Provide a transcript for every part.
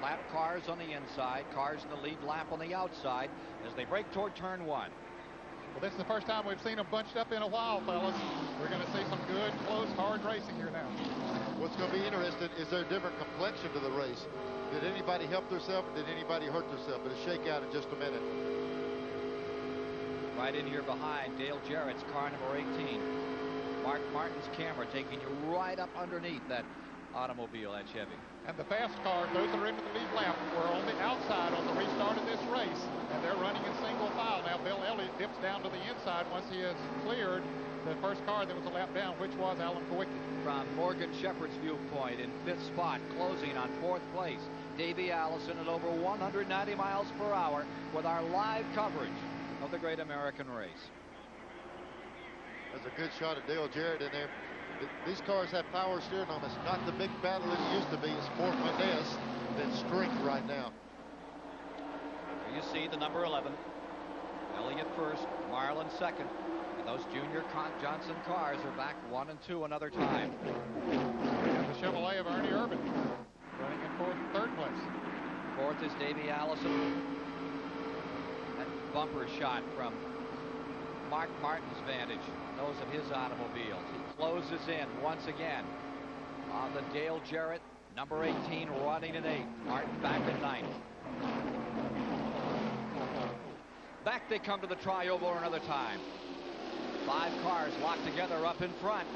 Lap cars on the inside, cars in the lead lap on the outside as they break toward turn 1. Well, this is the first time we've seen them bunched up in a while, fellas. We're going to see some good, close, hard racing here now. What's going to be interesting is there a different complexion to the race. Did anybody help themselves or did anybody hurt themselves? It'll shake out in just a minute. Right in here behind, Dale Jarrett's car number 18. Mark Martin's camera taking you right up underneath that automobile, that Chevy. And the fast cars, those that are into the lead lap, were on the outside on the restart of this race, and they're running in single file. Now Bill Elliott dips down to the inside once he has cleared the first car that was a lap down, which was Alan Kowicki. From Morgan Shepherd's viewpoint, in 5th spot, closing on 4th place, Davey Allison at over 190 miles per hour with our live coverage of the Great American Race. That's a good shot of Dale Jarrett in there. These cars have power steering on. It's not the big battle it used to be. It's more finesse than strength right now. Here you see the number 11. Elliott first, Marlin second. And those Junior Johnson cars are back 1 and 2 another time. And the Chevrolet of Ernie Irvan running in third place. 4th is Davey Allison. That bumper shot from Mark Martin's vantage, those of his automobiles. He closes in once again on the Dale Jarrett, number 18, running in 8th. Martin back in 9th. Back they come to the tri-oval another time. 5 cars locked together up in front.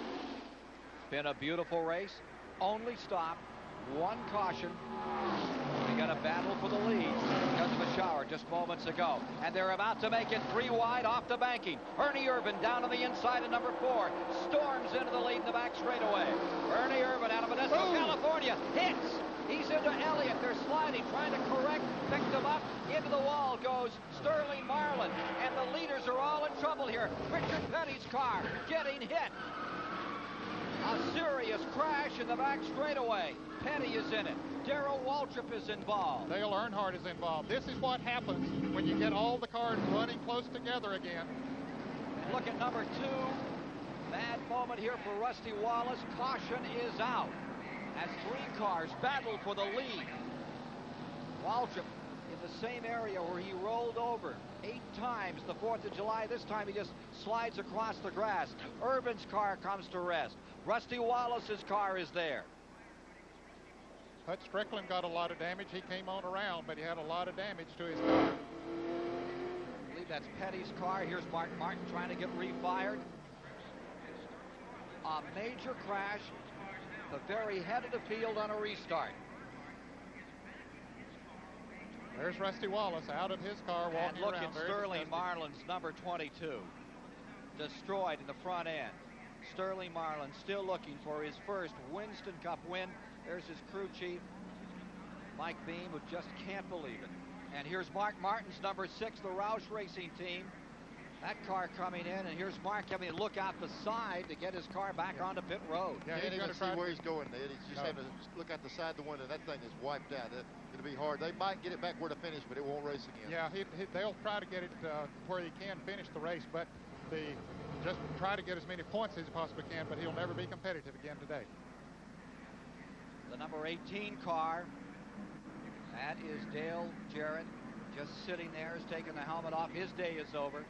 It's been a beautiful race. Only stop, 1 caution. We got a battle for the lead because of a shower just moments ago. And they're about to make it 3 wide off the banking. Ernie Irvan down on the inside of number 4. Storms into the lead in the back straightaway. Ernie Irvan out of Modesto, California. Hits. He's into Elliott. They're sliding, trying to correct. Picked him up. Into the wall goes Sterling Marlin. And the leaders are all in trouble here. Richard Petty's car getting hit. A serious crash in the back straightaway. Petty is in it. Darrell Waltrip is involved. Dale Earnhardt is involved. This is what happens when you get all the cars running close together again. And look at number 2. Bad moment here for Rusty Wallace. Caution is out as 3 cars battle for the lead. Waltrip in the same area where he rolled over 8 times the 4th of July. This time he just slides across the grass. Irvan's car comes to rest. Rusty Wallace's car is there. Hut Strickland got a lot of damage. He came on around, but he had a lot of damage to his car. I believe that's Petty's car. Here's Mark Martin trying to get refired. A major crash, the very head of the field on a restart. There's Rusty Wallace out of his car walking and look around. At Sterling Marlin's number 22. Destroyed in the front end. Sterling Marlin still looking for his first Winston Cup win. There's his crew chief, Mike Beam, who just can't believe it. And here's Mark Martin's number 6, the Roush Racing Team. That car coming in, and here's Mark having to look out the side to get his car back onto pit road. Yeah, he's going to see where he's going, Ed. He's just having to look out the side of the window. That thing is wiped out. It'll be hard. They might get it back where to finish, but it won't race again. Yeah, they'll try to get it where he can finish the race, but just try to get as many points as he possibly can, but he'll never be competitive again today. The number 18 car, that is Dale Jarrett, just sitting there, has taken the helmet off. His day is over.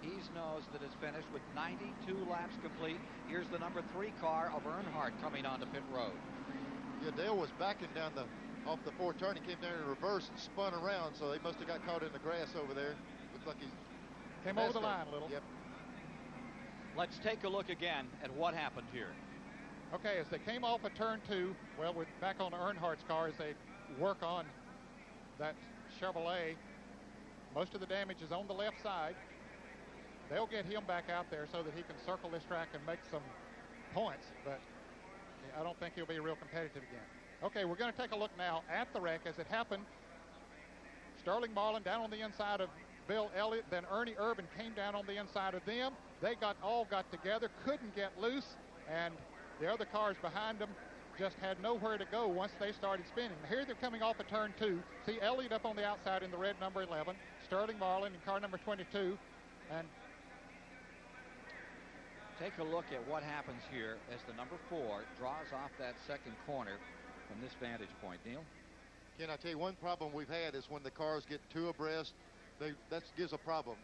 He knows that it's finished with 92 laps complete. Here's the number 3 car of Earnhardt coming onto pit road. Yeah, Dale was backing down off the 4th turn. He came down in reverse and spun around, so they must have got caught in the grass over there. Looks like he came over the line a little. Yep. Let's take a look again at what happened here. Okay, as they came off of turn 2, well, we're back on Earnhardt's car as they work on that Chevrolet. Most of the damage is on the left side. They'll get him back out there so that he can circle this track and make some points, but I don't think he'll be real competitive again. Okay, we're going to take a look now at the wreck as it happened. Sterling Marlin down on the inside of Bill Elliott, then Ernie Irvan came down on the inside of them. They all got together, couldn't get loose, and the other cars behind them just had nowhere to go once they started spinning. Here they're coming off of turn 2. See Elliott up on the outside in the red number 11, Sterling Marlin in car number 22, and take a look at what happens here as the number 4 draws off that second corner from this vantage point. Neil? Ken, I tell you, one problem we've had is when the cars get 2 abreast, that gives a problem.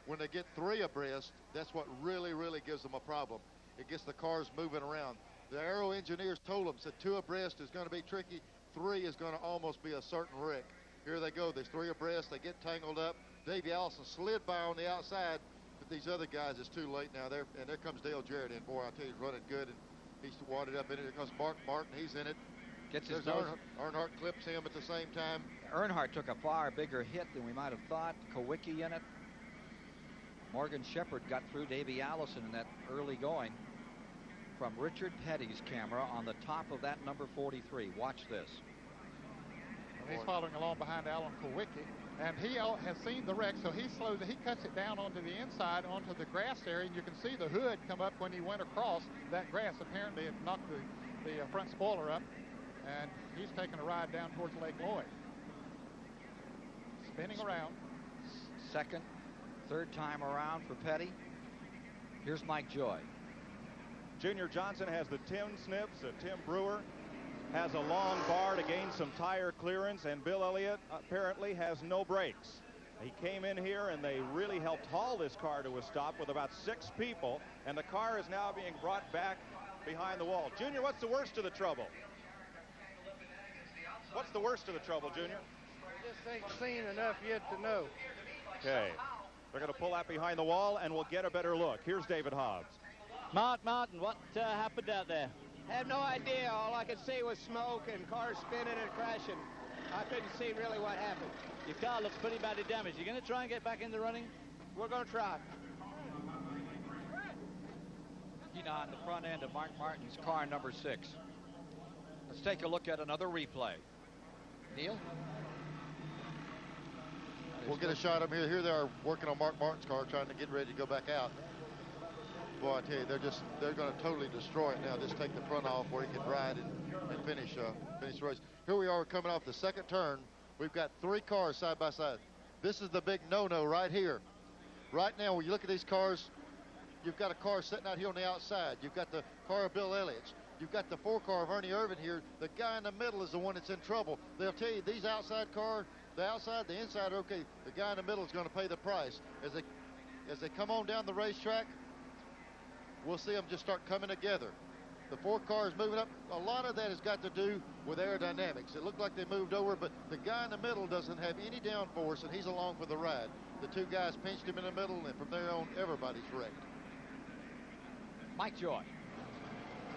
When they get 3 abreast, that's what really, really gives them a problem. It gets the cars moving around. The aero engineers told them, said 2 abreast is going to be tricky. 3 is going to almost be a certain wreck. Here they go. There's 3 abreast. They get tangled up. Davey Allison slid by on the outside, but these other guys, it's too late now. There comes Dale Jarrett in. Boy, I tell you, he's running good, and he's wadded up in it. Here comes Mark Martin. He's in it. Gets his There's Earnhardt clips him at the same time. Earnhardt took a far bigger hit than we might have thought. Kowicki in it. Morgan Shepherd got through Davey Allison in that early going. From Richard Petty's camera on the top of that number 43. Watch this. And he's following along behind Alan Kowicki, and he has seen the wreck, so he slows it. He cuts it down onto the inside, onto the grass area, and you can see the hood come up when he went across that grass. Apparently, it knocked the front spoiler up, and he's taking a ride down towards Lake Lloyd. Spinning around. Second, third time around for Petty. Here's Mike Joy. Junior Johnson has the 10 snips. Tim Brewer has a long bar to gain some tire clearance, and Bill Elliott apparently has no brakes. He came in here and they really helped haul this car to a stop with about 6 people, and the car is now being brought back behind the wall. Junior, what's the worst of the trouble? What's the worst of the trouble, Junior? Just ain't seen enough yet to know. Okay, they're going to pull that behind the wall and we'll get a better look. Here's David Hobbs. Martin, what happened out there? I have no idea. All I could see was smoke and cars spinning and crashing. I couldn't see really what happened. Your car looks pretty badly damaged. You going to try and get back in the running? We're going to try. Heat on the front end of Mark Martin's car, number 6. Let's take a look at another replay. Neil? We'll get a shot of them here. Here they are working on Mark Martin's car, trying to get ready to go back out. Boy, I tell you, they're going to totally destroy it now. Just take the front off where he can ride and finish the race. Here we are coming off the second turn. We've got 3 cars side by side. This is the big no-no right here. Right now, when you look at these cars, you've got a car sitting out here on the outside. You've got the car of Bill Elliott. You've got the 4 car of Ernie Irvin here. The guy in the middle is the one that's in trouble. They'll tell you these outside cars, the outside, the inside are okay. The guy in the middle is going to pay the price. As they come on down the racetrack, we'll see them just start coming together. The 4 cars moving up. A lot of that has got to do with aerodynamics. It looked like they moved over, but the guy in the middle doesn't have any downforce, and he's along for the ride. The 2 guys pinched him in the middle, and from there on, everybody's wrecked. Mike Joy.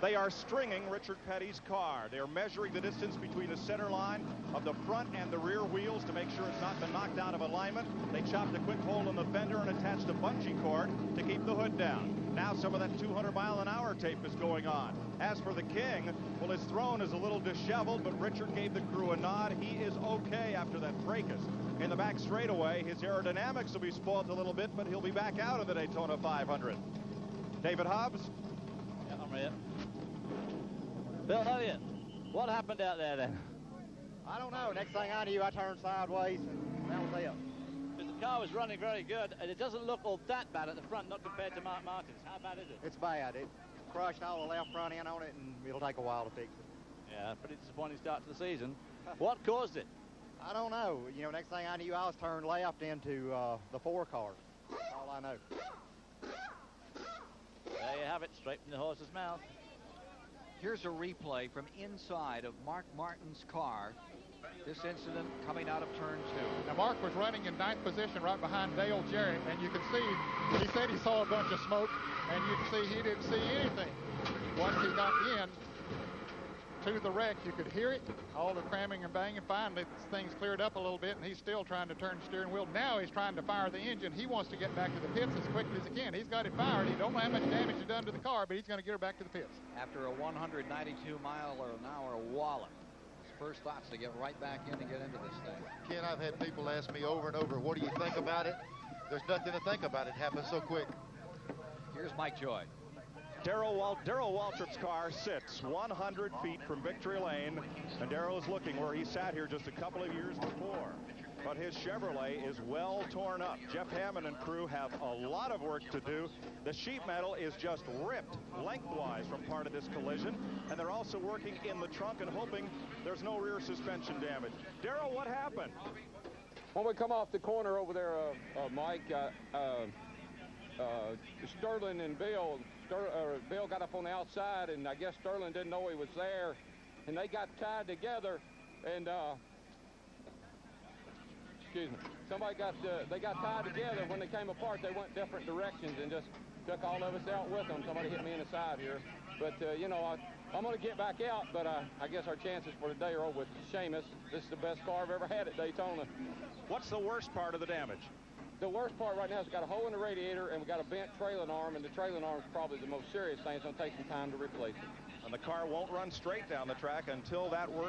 They are stringing Richard Petty's car. They are measuring the distance between the center line of the front and the rear wheels to make sure it's not been knocked out of alignment. They chopped a quick hole in the fender and attached a bungee cord to keep the hood down. Now some of that 200-mile-an-hour tape is going on. As for the King, well, his throne is a little disheveled, but Richard gave the crew a nod. He is okay after that fracas in the back straightaway. His aerodynamics will be spoiled a little bit, but he'll be back out of the Daytona 500. David Hobbs? Yeah, I'm ready. Bill Elliott, what happened out there then? I don't know. Next thing I knew, I turned sideways, and that was it. Because the car was running very good, and it doesn't look all that bad at the front, not compared to Mark Martin's. How bad is it? It's bad. It crushed all the left front end on it, and it'll take a while to fix it. Yeah, pretty disappointing start to the season. What caused it? I don't know. You know, next thing I knew, I was turned left into the 4 car. That's all I know. There you have it, straight from the horse's mouth. Here's a replay from inside of Mark Martin's car. This incident coming out of turn 2. Now, Mark was running in 9th position right behind Dale Jarrett, and you can see, he said he saw a bunch of smoke, and you can see he didn't see anything. Once he got in to the wreck, you could hear it, all the cramming and banging. Finally, things cleared up a little bit, and he's still trying to turn the steering wheel. Now he's trying to fire the engine. He wants to get back to the pits as quickly as he can. He's got it fired. He don't know how much damage he's done to the car, but he's going to get her back to the pits. After a 192-mile-an-hour wallop, his first thought's to get right back in and get into this thing. Ken, I've had people ask me over and over, what do you think about it? There's nothing to think about. It happened so quick. Here's Mike Joy. Darrell Waltrip's car sits 100 feet from victory lane, and Darrell is looking where he sat here just a couple of years before. But his Chevrolet is well torn up. Jeff Hammond and crew have a lot of work to do. The sheet metal is just ripped lengthwise from part of this collision, and they're also working in the trunk and hoping there's no rear suspension damage. Darrell, what happened? When we come off the corner over there, Mike, Sterling and Bill, Bill got up on the outside, and I guess Sterling didn't know he was there, and they got tied together, and excuse me, they got tied together. When they came apart, they went different directions and just took all of us out with them. Somebody hit me in the side here, but you know, I'm going to get back out, but I guess our chances for today are over with Seamus. This is the best car I've ever had at Daytona. What's the worst part of the damage? The worst part right now is we've got a hole in the radiator, and we've got a bent trailing arm, and the trailing arm is probably the most serious thing. It's going to take some time to replace it. And the car won't run straight down the track until that work